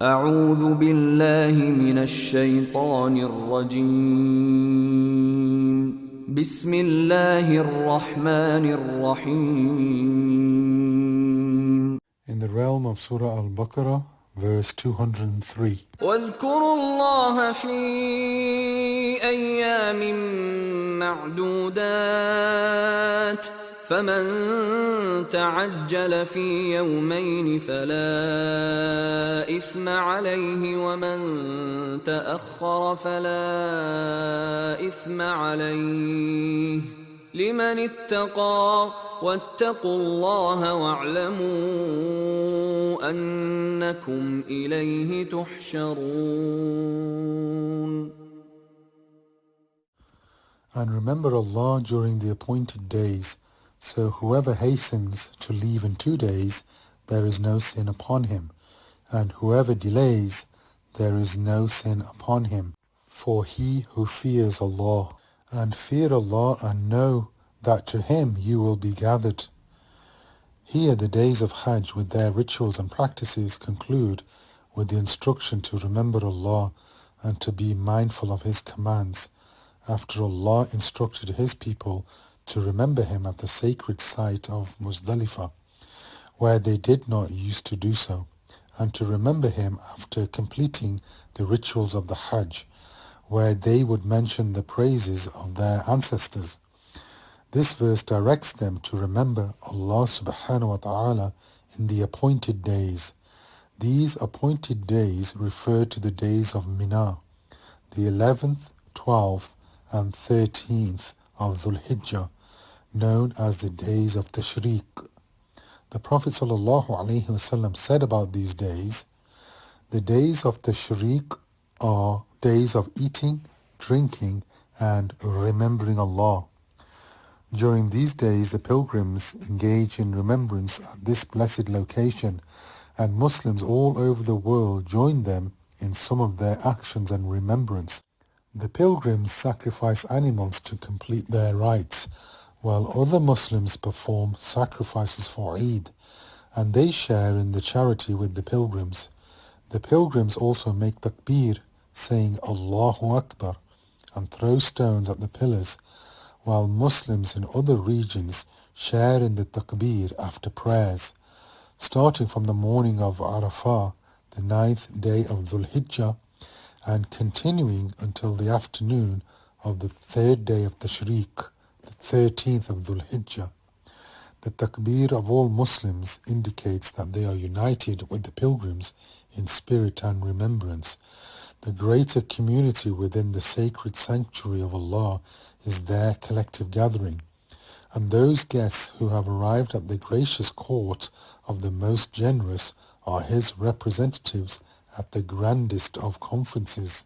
أعوذ بالله من الشيطان الرجيم بسم الله الرحمن الرحيم. In the realm of Surah Al-Baqarah, verse 203. واذكروا الله في أيام معدودات فمن تعجل في يومين فلا إثم عليه ومن تأخر فلا إثم عليه لمن اتقى واتقوا الله واعلموا أنكم إليه تحشرون. And remember Allah during the appointed days, so whoever hastens to leave in 2 days, there is no sin upon him, and whoever delays, there is no sin upon him. For he who fears Allah, and fear Allah and know that to him you will be gathered. Here the days of Hajj with their rituals and practices conclude with the instruction to remember Allah and to be mindful of His commands, after Allah instructed His people to remember Him at the sacred site of Muzdalifah, where they did not used to do so, and to remember Him after completing the rituals of the Hajj, where they would mention the praises of their ancestors. This verse directs them to remember Allah subhanahu wa ta'ala in the appointed days. These appointed days refer to the days of Mina, the 11th, 12th, and 13th of Dhul Hijjah, known as the days of Tashriq. The Prophet ﷺ said about these days, the days of Tashriq are days of eating, drinking, and remembering Allah. During these days, the pilgrims engage in remembrance at this blessed location, and Muslims all over the world join them in some of their actions and remembrance. The pilgrims sacrifice animals to complete their rites, while other Muslims perform sacrifices for Eid, and they share in the charity with the pilgrims. The pilgrims also make takbir, saying Allahu Akbar, and throw stones at the pillars, while Muslims in other regions share in the takbir after prayers. Starting from the morning of Arafah, the 9th day of Dhul Hijjah, and continuing until the afternoon of the 3rd day of Tashriq, the 13th of Dhul Hijjah. The takbir of all Muslims indicates that they are united with the pilgrims in spirit and remembrance. The greater community within the sacred sanctuary of Allah is their collective gathering, and those guests who have arrived at the gracious court of the Most Generous are His representatives at the grandest of conferences.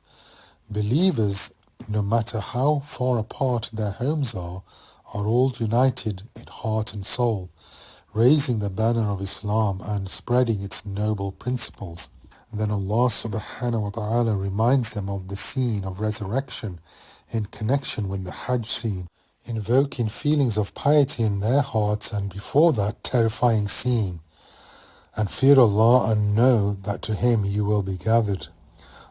Believers, no matter how far apart their homes are all united in heart and soul, raising the banner of Islam and spreading its noble principles. Then Allah subhanahu wa ta'ala reminds them of the scene of resurrection in connection with the Hajj scene, invoking feelings of piety in their hearts, and before that terrifying scene. And fear Allah and know that to Him you will be gathered.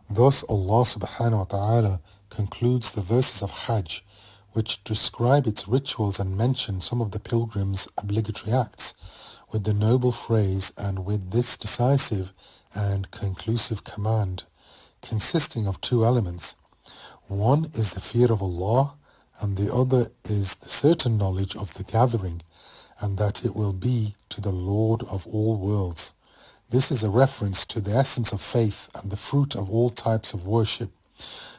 Thus Allah subhanahu wa ta'ala concludes the verses of Hajj, which describe its rituals and mention some of the pilgrims' obligatory acts, with the noble phrase and with this decisive and conclusive command, consisting of 2 elements. One is the fear of Allah, and the other is the certain knowledge of the gathering, and that it will be to the Lord of all worlds. This is a reference to the essence of faith and the fruit of all types of worship.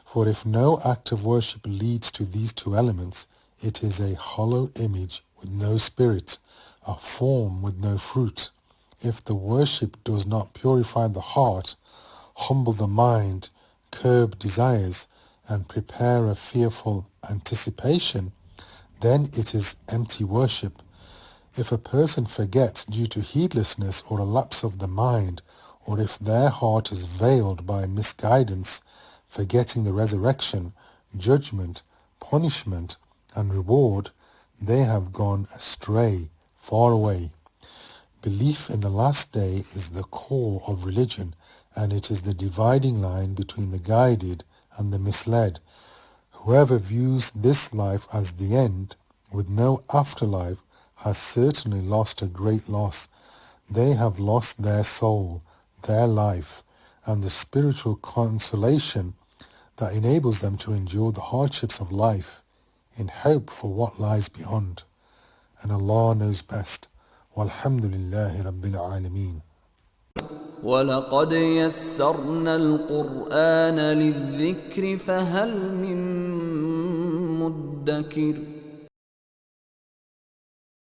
For if no act of worship leads to these 2 elements, it is a hollow image with no spirit, a form with no fruit. If the worship does not purify the heart, humble the mind, curb desires, and prepare a fearful anticipation, then it is empty worship. If a person forgets due to heedlessness or a lapse of the mind, or if their heart is veiled by misguidance, forgetting the resurrection, judgment, punishment, and reward, they have gone astray, far away. Belief in the last day is the core of religion, and it is the dividing line between the guided and the misled. Whoever views this life as the end, with no afterlife, has certainly lost a great loss. They have lost their soul, their life, and the spiritual consolation that enables them to endure the hardships of life in hope for what lies beyond. And Allah knows best. Walhamdulillahi Rabbil Alameen. وَلَقَدْ يَسَّرْنَا الْقُرْآنَ لِلذِّكْرِ فَهَلْ مِن مُّدَّكِرٍ